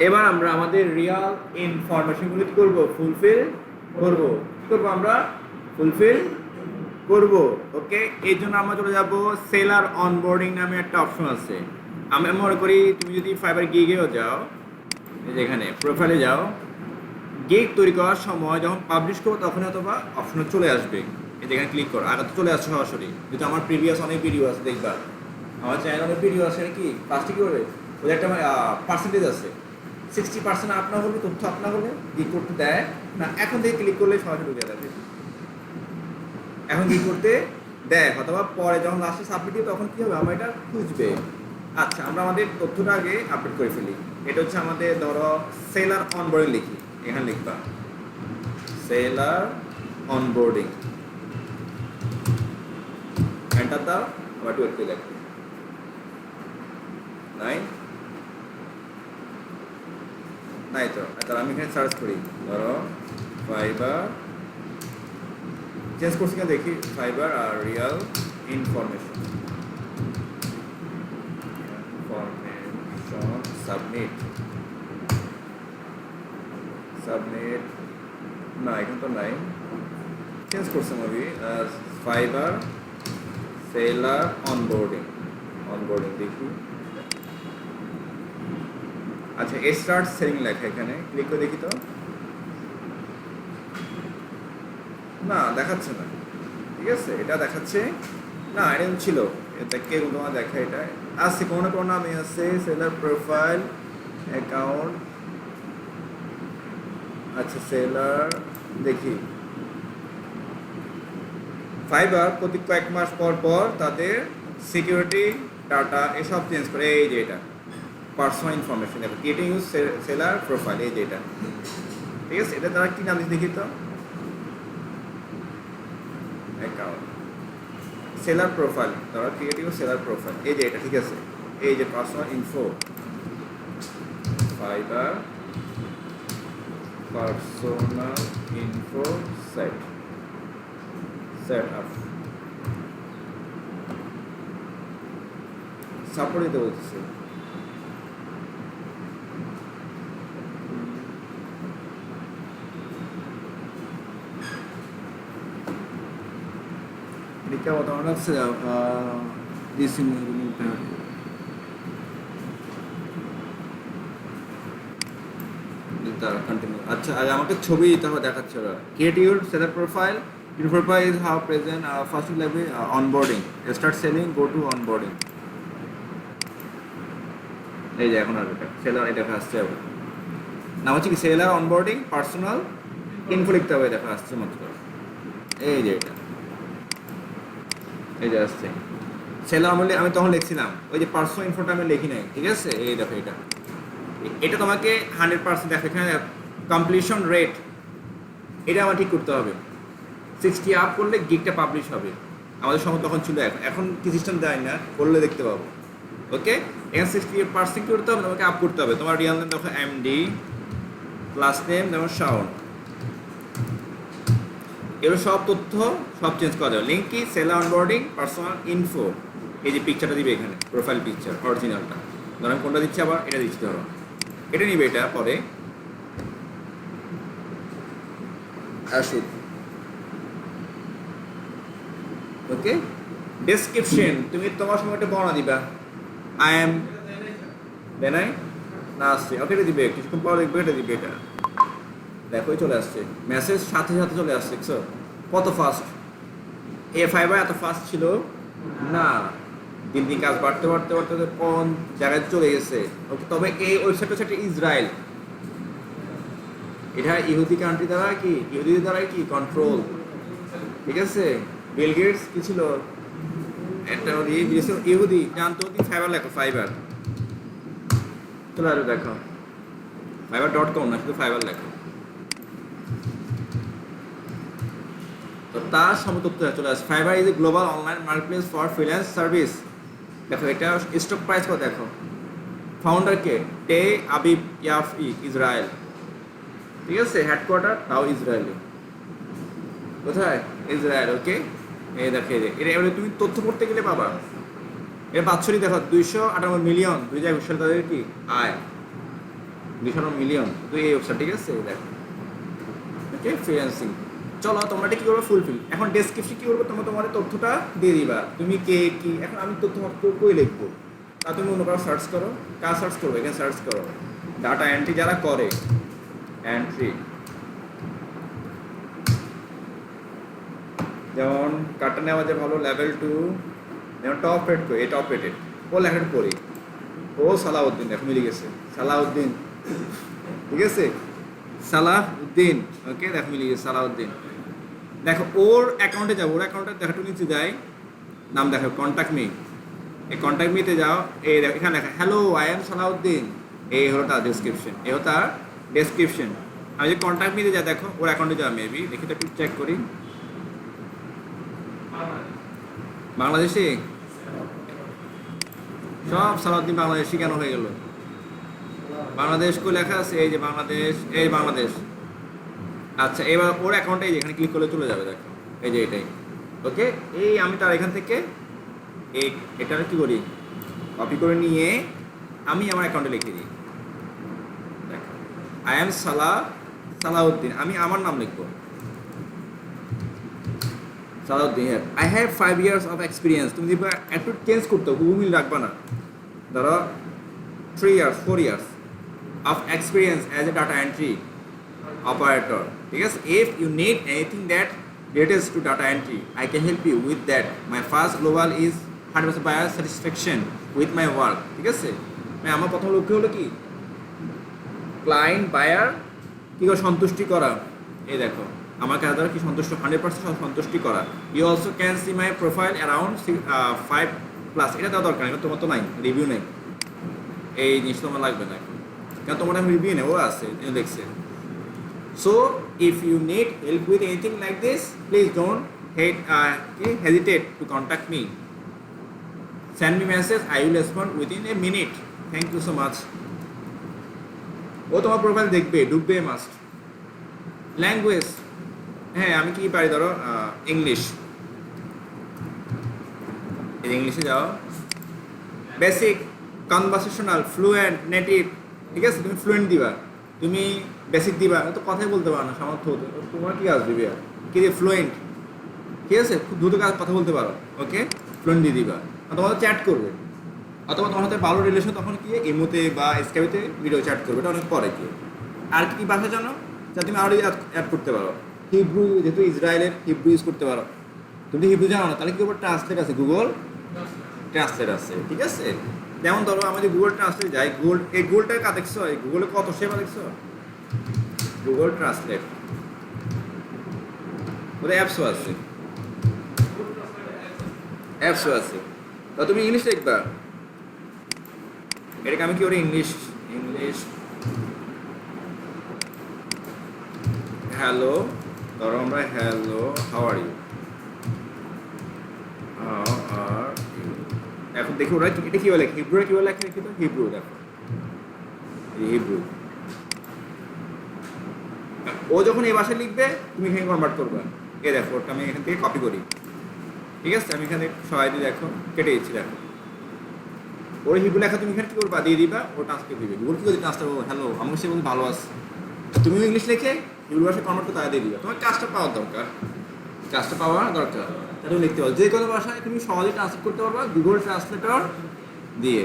এবার আমরা আমাদের রিয়াল ইনফরমেশনগুলো কি করবো, ফুলফিল করবো। কি করবো আমরা, ফুলফিল করব। ওকে, এই জন্য আমরা চলে যাব সেলার অনবোর্ডিং নামে একটা অপশন আছে। আমি মনে করি তুমি যদি ফাইবার গিগেও যাও, যেখানে প্রোফাইলে যাও, গিগ তৈরি করার সময় যখন পাবলিশ করবো তখন অথবা অপশনে চলে আসবে, এই যেখানে ক্লিক করো, আগে তো চলে আসছে সরাসরি। কিন্তু আমার প্রিভিয়াস অনেক ভিডিও আছে, দেখবা আমার চ্যানেল অনেক ভিডিও আছে কি ফার্স্টে কী করবে, ওদের একটা পার্সেন্টেজ আছে, 60% আপ না হলে, তথ্য আপ না হলে গিগ করতে দেয় না। এখন থেকে ক্লিক করলে সরাসরি ঢুকে যাবে, এখন কি করতে দেয়, অথবা পরে যখন লাস্টে সাবমিট দিই তখন কী হবে, আমরা এটা খুঁজবে। আচ্ছা, আমরা আমাদের তথ্যটা আগে আপডেট করে ফেলি। এটা হচ্ছে আমাদের, ধরো সেলার অনবোর্ডিং লিখি, এখানে লিখবা সেলার অনবোর্ডিং, এন্টার দাও, আবার টুয়েট করে দেখো, নাই নাই তো। তাহলে আমি এখানে সার্চ করি, ধরো ফাইবার, চেঞ্জ করছি কিনা দেখি, ফাইবার আর রিয়াল ইনফরমেশন, সাবমিট, সাবমিট, না এখন তো নাই, চেঞ্জ করছে movie, fibre seller onboarding, onboarding দেখি। আচ্ছা, স্টার্ট সেলিং লেখা, এখানে ক্লিক করে দেখি তো, না দেখাচ্ছে না। ঠিক আছে, এটা দেখাচ্ছে না, এটা ছিল, এটা কে তোমার দেখা, এটা আসছে কোনো না কোনো নামে আছে, সেলার প্রোফাইল অ্যাকাউন্ট। আচ্ছা, সেলার দেখি, ফাইবার প্রতি কয়েক মাস পর পর তাদের সিকিউরিটি ডাটা এসব চেঞ্জ করে। এই যে এটা পার্সোনাল ইনফরমেশন, দেখো ক্রিয়েটিং ইউজ সেলার প্রোফাইল, এই যে এটা। ঠিক আছে, এটা তারা কি নাম দেখি তো, অ্যাকাউন্ট সেলার প্রোফাইল, তারা ক্রিয়েটিভ সেলার প্রোফাইল, এই যে এটা। ঠিক আছে, এই যে personal info, fibre personal info set, set up, support দিতে বলছে। क्या बताओ ना से ডিসি কন্টিনিউ। আচ্ছা, আর আমাকে ছবি দিতে হবে, দেখাচ্ছে ওরা। Create your seller profile, your profile is how present, first লাগবে onboarding, start selling, go to onboarding. এই যে এখন আর এটা সেলার, এটা আসছে আবার নাম হচ্ছে কি, সেলার অনবোর্ডিং পার্সোনাল ইনফো লিখতে হবে, দেখা আসছে মাত্র। এই যে এটা, এই যে আসছে সেলার আমলে, আমি তখন লিখছিলাম ওই যে পার্সোনাল ইনফোটা আমি লিখি নাই। ঠিক আছে, এই দেখো এটা, এটা তোমাকে 100% দেখো, এখানে কমপ্লিশন রেট এটা আমার ঠিক করতে হবে, 60 আপ করলে গিগটা পাবলিশ হবে। আমাদের সময় তখন ছিল, এখন কি সিস্টেম দেয় না, করলে দেখতে পাবো। ওকে, এখানে 60% করতে হবে, তোমাকে আপ করতে হবে। তোমার রিয়াল নেম দেখো এমডি, লাস্ট নেম যেমন শাওন, এগুলো সব তথ্য সব চেঞ্জ করা যাবে। লিঙ্ক কি, সেলার অনবোর্ডিং পার্সোনাল ইনফো, এই যে পিকচারটা দিবে এখানে, প্রোফাইল পিকচার অরিজিনালটা, ধরো আমি কোনটা দিচ্ছি, আবার এটা দিচ্ছি, ধরো এটা নিবে, এটা পরে আসুক। ওকে, ডেসক্রিপশন তুমি তোমার সময় একটা বর্ণনা দিবা, আই এম দেনাই না আসছে, ওকে এটা দিবে, কিছুক্ষণ পর দেখবে এটা দিবে, এটা দেখো চলে আসছে মেসেজ, সাথে সাথে চলে আসছে। দেখছো কত ফাস্ট, এ ফাইবার এত ফাস্ট ছিল না, দিন দিন কাজ বাড়তে বাড়তে বাড়তে কোন জায়গায় চলে গেছে। ওকে, তবে এই ওয়েবসাইট হচ্ছে ইসরায়েল, এটা ইহুদি কান্ট্রি দ্বারা কি, ইহুদিদের দ্বারাই কি কন্ট্রোল। ঠিক আছে, বিল গেটস কি ছিল, একটা ইহুদি জানতো, ফাইবার লেখো, ফাইবার চলে আসবে, দেখো fiverr.com না, শুধু ফাইবার লেখো, তো তার সমতত্ব চলে আসে। Fibre is a global online marketplace for freelance service. দেখো এটা স্টক প্রাইস কত, দেখো ফাউন্ডার কে, টে আবিব ইয়াফি, ইসরায়েল। ঠিক আছে, হেডকোয়ার্টার তাও ইসরায়েলে, কোথায়, ইসরায়েল। ওকে, এই দেখে এটা, এবারে তুমি তথ্য পড়তে গেলে পাবা। এর বাৎসরিক দেখো 298 মিলিয়ন 2021 সালে তাদের কি আয়, 200 মিলিয়ন তো এই ওয়েবসাইট, ঠিক আছে? দেখো, ওকে, ফ্রিল্যান্সিং। চলো তোমরা এটা কী করবো, ফুলফিল। এখন ডেসক্রিপশন কী করবো, তোমরা তোমার তথ্যটা দিয়ে দিবা, তুমি কে কি। এখন আমি তথ্য কই লিখবো, তা তুমি অন্য কারো সার্চ করো। কার সার্চ করবো, এখানে সার্চ করো ডাটা এন্ট্রি যারা করে, এন্ট্রি। যেমন কাটটা নেওয়া যায় ভালো, লেভেল 2, যেমন টপ রেট করি, এই টপ রেটেড ও লেখাটা পড়ি, ও সালাউদ্দিন, দেখো মিলে গেছে, সালাউদ্দিন, ঠিক আছে, সালাউদ্দিন, ওকে, দেখো মিলে গেছে, সালাউদ্দিন। দেখো ওর অ্যাকাউন্টে যাবো, ওর অ্যাকাউন্টে দেখাটু নিচে যায়, নাম দেখো কন্ট্যাক্ট মি, এই কন্ট্যাক্ট মিতে যাও, এই দেখো এখানে লেখা হ্যালো আই এম সালাউদ্দিন, এই হলো তার ডেসক্রিপশন, এই হলো তার ডেসক্রিপশন। আমি যদি কন্ট্যাক্ট মিতে যা, দেখো ওর অ্যাকাউন্টে যাও, মেবি দেখি তো একটু চেক করি, বাংলাদেশি, সব সালাউদ্দিন বাংলাদেশি কেন হয়ে গেল? বাংলাদেশ কো লেখা আছে, এই যে বাংলাদেশ, এই বাংলাদেশ। আচ্ছা, এবার ওর অ্যাকাউন্টে এখানে ক্লিক করলে চলে যাবে, দেখো এই যে এটাই, ওকে। এই আমি তার এখান থেকে এই এটা কি করি, কপি করে নিয়ে আমি আমার অ্যাকাউন্টে লিখে দিই, দেখো আই এম সালাউদ্দিন, আমি আমার নাম লিখবো, Salahuddin. I have 5 years of experience, তুমি দেখবে একটু চেঞ্জ করতে হবে, হুবহু মিল রাখবা না, ধরো 3 years 4 years of experience as a data entry operator, ঠিক আছে। If you need anything that relates to data entry, I can help you with that. My first global is 100% buyer satisfaction with my work, ঠিক আছে। আমার প্রথম লক্ষ্য হলো কি, client buyer কি করে সন্তুষ্টি করা, এই দেখো আমার কাজ দ্বারা কি সন্তুষ্ট, 100% সন্তুষ্টি করা। You also can see my profile around 5+, এটা দেওয়া দরকার, এটা তোমার তো নাই, রিভিউ নেই, এই জিনিস তোমার লাগবে না, কারণ তোমার আমি রিভিউ নেই, ও আছে দেখছে। So if you need help with anything like this, please don't hesitate to contact me. Send me message, I will respond within a minute. Thank you so much. ও তোমার প্রোফাইল দেখবে, ডুববে মাস্ট। ল্যাঙ্গুয়েজ, হ্যাঁ আমি কি পারি, ধরো English, ইংলিশে যাও, বেসিক, কনভারসেশনাল, ফ্লুয়েন্ট, নেটিভ, ঠিক আছে। তুমি ফ্লুয়েন্ট দিবা, তুমি বেসিক দিবা, তো কথাই বলতে পারো না, সামর্থ্য হতো, তোমার কি আসবে বিয়া, কি দিয়ে ফ্লুয়েন্ট, ঠিক আছে, খুব দ্রুত কথা বলতে পারো, ওকে, ফ্লুয়েন্ট দিয়ে দিবা। তোমাদের চ্যাট করবে, অথবা তোমার সাথে ভালো রিলেশন, তখন কি ইমোতে বা স্কাইপেতে ভিডিও চ্যাট করবে, এটা অনেক পরে কি। আর কি ভাষা জানো যা তুমি আরও অ্যাড করতে পারো, হিব্রু, যেহেতু ইসরায়েলের হিব্রু ইউজ করতে পারো। তুমি হিব্রু জানো না, তাহলে কি উপর ট্রান্সলেট আছে, গুগল ট্রান্সলেট আছে, ঠিক আছে। যেমন ধরো আমি যে গুগল ট্রান্সলেট যাই, এই গুগলটা কাজ দেখছো, এই গুগলে কত সেবা দেখছো, গুগল ট্রান্সলেট, ওদের অ্যাপসও আছে, অ্যাপসও আছে। তো তুমি ইংলিশ লিখবা, এটাকে আমি কি করি, ইংলিশ, হ্যালো, ধরো আমরা হ্যালো, হাউ আর ইউ, এখন দেখি ওরা এটা কি বলে, হিব্রু কি বলে, লিখি তো হিব্রু, দেখো হিব্রু। ও যখন এই ভাষায় লিখবে, তুমি এখানে কনভার্ট করবে, এ দেখো ওটা আমি এখান থেকে কপি করি, ঠিক আছে। আমি এখানে সবাই দিয়ে দেখো কেটে দিচ্ছি, দেখো ওর হিব্রু লেখা তুমি এখানে কি করবা, দিয়ে দিবা, ও ট্রান্সলেট দিবে, গুগল কি করে ট্রান্সলেট করবো, হ্যালো আমাকে সে বলতে ভালো আছে, তুমিও ইংলিশ লিখে হিব্রু ভাষায় কনভার্ট করে তারা দিয়ে দিবা, তোমার কাজটা পাওয়া দরকার, তাহলে লিখতে পারো, যে কোনো ভাষায় তুমি সহজে ট্রান্সলেট করতে পারবা গুগল ট্রান্সলেটর দিয়ে।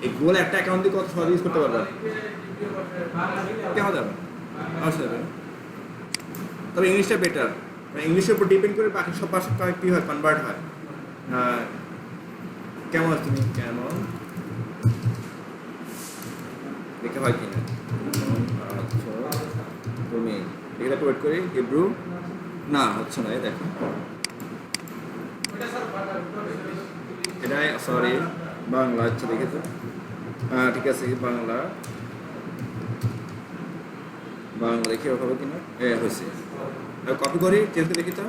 এই গুগল একটা অ্যাকাউন্ট দিয়ে কত সহজে ইউজ করতে পারবা, কেমন যাবে, অবশ্যই যাবে। তবে ইংলিশটা বেটার, ইংলিশের উপর ডিপেন্ড করে বাকি সব ভাষা কী হয়, কনভার্ট হয়। কেমন আছো তুমি, কেমন দেখে হয় কিনা, তুমি এগুলো ওয়েট করি, হিব্রু না হচ্ছে না, দেখো এটাই, সরি বাংলা, আচ্ছা দেখেছো, ঠিক আছে, বাংলা দেখি হবে কিনা, হয়েছে, কপি করি, চেঞ্জ দেখি তো,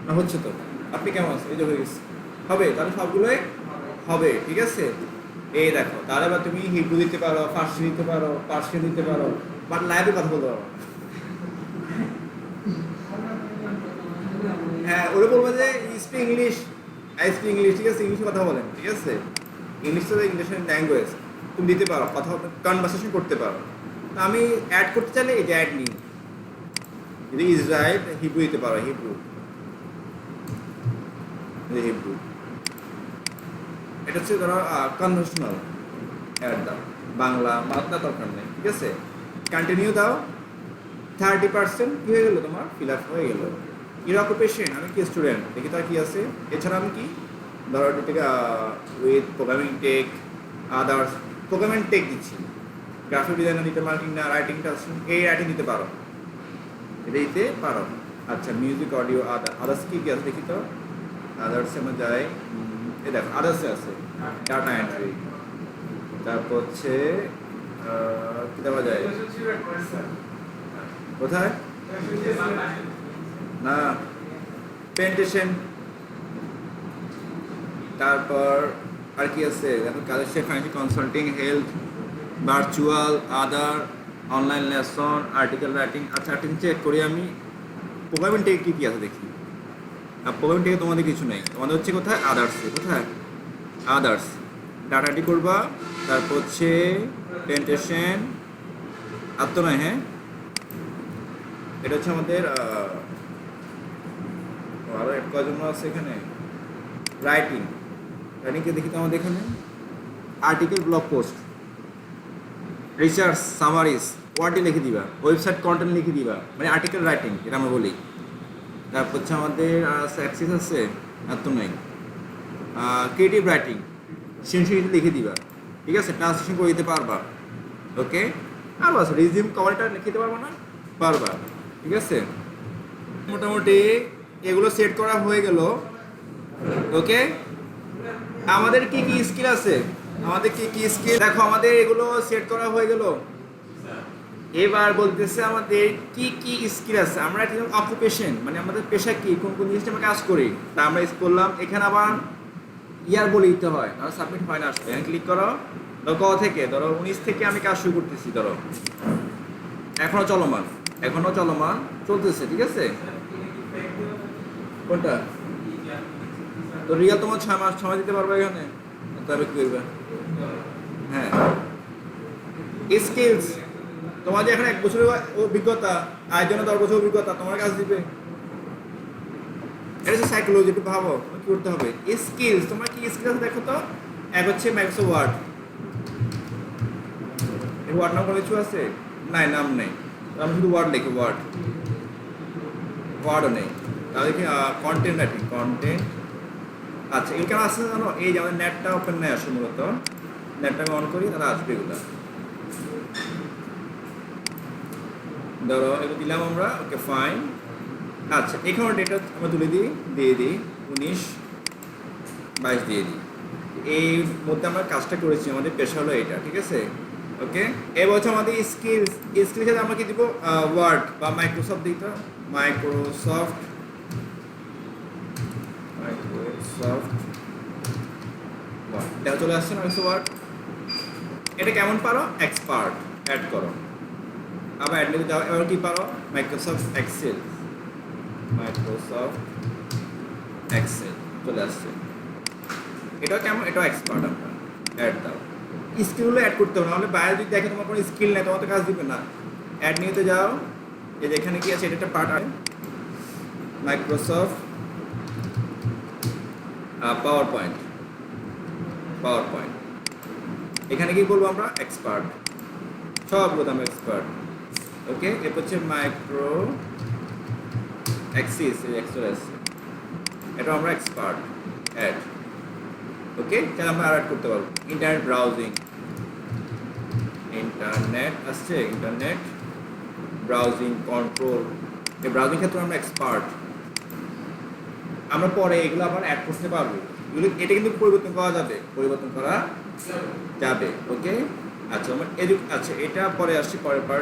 না হচ্ছে তো। আপনি কেমন আছেন, এই যে হয়ে গেছে, হবে, তাহলে সবগুলোই হবে, ঠিক আছে। এই দেখো, তাহলে এবার তুমি হিব্রু দিতে পারো, ফার্সি দিতে পারো, পার্সিয়ান দিতে পারো, বাট লাইভে কথা বলতে পারো। হ্যাঁ, ওরা বলবো যে স্পিক ইংলিশ, ঠিক আছে, ইংলিশে কথা বলেন, ঠিক আছে। ইংলিশ তো ইংলিশের ল্যাঙ্গুয়েজ, তুমি দিতে পারো, কথা কনভারসেশন করতে পারো, আমি অ্যাড করতে চাইলে এই যে অ্যাড নিউ, যদি ইসরায়েল হিব্রু দিতে পারো, হিব্রু, হিব্রু, এটা হচ্ছে ধরো কনভেনশনাল অ্যাড দাও, বাংলা বাংলা দরকার নেই, ঠিক আছে। কন্টিনিউ দাও, 30% কি হয়ে গেল তোমার ফিল আপ হয়ে গেল। ইউর অকুপেশন, আমি কি স্টুডেন্ট, দেখি তার কি আছে। এছাড়া আমি কি ধরো থেকে with programming tech, others programming tech দিচ্ছি, গ্রাফিক ডিজাইনার দিতে পারো কিনা, রাইটিংটা এই রাইটিং দিতে পারো, এটা দিতে পারো। আচ্ছা মিউজিক অডিও আদার্স কি কি আছে দেখি তো। আদার্সে আমরা যাই, এই দেখো আদার্সে আছে ডাটা এন্ট্রি, তারপর হচ্ছে কি দেওয়া যায়, কোথায় না প্রেজেন্টেশন, তারপর আর কি আছে দেখো, কাজের ফাইন্যান্সিয়াল কনসাল্টিং, হেলথ, ভার্চুয়াল, আদার, অনলাইন লেসন, আর্টিকেল রাইটিং। আচ্ছা আর্টিকেল চেক করি আমি, প্রোগ্রামিং টেক কী কী আছে দেখি। আর প্রোগ্রামিং টেকে তোমাদের কিছু নেই, তোমাদের হচ্ছে কোথায় আদার্সে, কোথায় আদার্স ডাটা এন্ট্রি করবা, তারপর হচ্ছে প্রেজেন্টেশন আর তো নয়, হ্যাঁ এটা হচ্ছে আমাদের আরও এক কজন আছে এখানে, রাইটিং, রাইটিংকে দেখি তো আমাদের এখানে article, blog post, research, summaries, ওয়ার্ডে লিখে দিবা, ওয়েবসাইট কন্টেন্ট লিখে দিবা, মানে আর্টিকেল রাইটিং এটা আমরা বলি। তারপর হচ্ছে আমাদের অ্যাক্সেস আছে আর তো নাই, ক্রিয়েটিভ রাইটিং সেন্সিটিভ লিখে দিবা, ঠিক আছে, ট্রান্সলেশন করে দিতে পারবা, ওকে। আর বাস রিজিউম কভারটা লিখে দিতে পারবা না, পারবা, ঠিক আছে। মোটামুটি এগুলো সেট করা হয়ে গেল, ওকে। আমাদের কি কি স্কিল আছে, আমাদের কি কি স্কিল দেখো, আমাদের এগুলো সেট করা হয়ে গেল। এবার বলতেছে আমাদের কি কি স্কিল আছে, আমরা অকুপেশন মানে আমাদের পেশা কি, কোন কোন জিনিসটা আমরা কাজ করি তা আমরা করলাম। এখানে আবার ইয়ার বলে দিতে হয়, আর সাবমিট হয় না, আসবে ক্লিক করো, ধরো ক থেকে, ধরো 19 থেকে আমি কাজ শুরু করতেছি, ধরো এখনো চলমান চলতেছে, ঠিক আছে। কোনটা তো রিয়াল তোমার 6 মাস সময় দিতে পারবে এখানে, তবে কি করবে। হ্যাঁ স্কিলস, তোমার যে এখানে 1 বছরের অভিজ্ঞতা, আর জন্য 10 বছর অভিজ্ঞতা তোমার কাজ দিবে, এটা হচ্ছে সাইকোলজি। একটু ভাবো কি করতে হবে। স্কিলস, তোমার কি স্কিল আছে দেখো তো। এক হচ্ছে মাইক্রোসফট ওয়ার্ড, এই ওয়ার্ড নাম কোনো কিছু আছে নাই, নাম নেই, আমি শুধু ওয়ার্ড লিখি, ওয়ার্ডও নেই। তাহলে কি কন্টেন্ট রাইটিং, কন্টেন্ট। আচ্ছা এগুলো কেন আসছে জানো, এই যে আমাদের নেটটা ওপেন নেই আসে, মূলত নেটটা আমি অন করি তাহলে আসবে এগুলো। ধরো এগুলো দিলাম আমরা, ওকে ফাইন। আচ্ছা এখানে ডেটা আমরা তুলে দিয়ে দিই 19-22 দিয়ে দিই। এই মধ্যে আমরা কাজটা করেছি, আমাদের পেশা হলো এটা, ঠিক আছে, ওকে। এবার হচ্ছে আমাদের স্কিলস সাথে আমরা কি দিব, ওয়ার্ড বা মাইক্রোসফট দিতে, মাইক্রোসফট এটা চলে আসছে না, ওয়ার্ড। এটা কেমন পারো, এক্সপার্ট অ্যাড করো, আবার অ্যাড লিখে দাও। এবার কি পারো, মাইক্রোসফট এক্সেল চলে আসছে। এটাও কেমন, এটাও এক্সপার্ট, আমরা অ্যাড দাও। স্কিলগুলো অ্যাড করতে হবে, নাহলে বাইরে যদি দেখে তোমার কোনো স্কিল নেই, তোমার তো কাজ দিবে না। অ্যাড নিতে যাও, এই যে এখানে কি আছে, এটা একটা পার্ট আছে, মাইক্রোসফট পাওয়ার পয়েন্ট, এখানে কি বলবো আমরা, এক্সপার্ট, সবগুলো আমরা এক্সপার্ট, ওকে। এরপর হচ্ছে মাইক্রো অ্যাক্সিস, এটা আমরা এক্সপার্ট অ্যাড, ওকে। তাহলে আমরা অ্যাড করতে পারবো। Internet browsing, internet browsing control, এই ব্রাউজিং ক্ষেত্রে আমরা এক্সপার্ট। আমরা পরে এগুলো আবার অ্যাড করতে পারবো, এটা কিন্তু পরিবর্তন করা যাবে, ওকে। আচ্ছা এটা পরে আসছি, পরের পার্ট।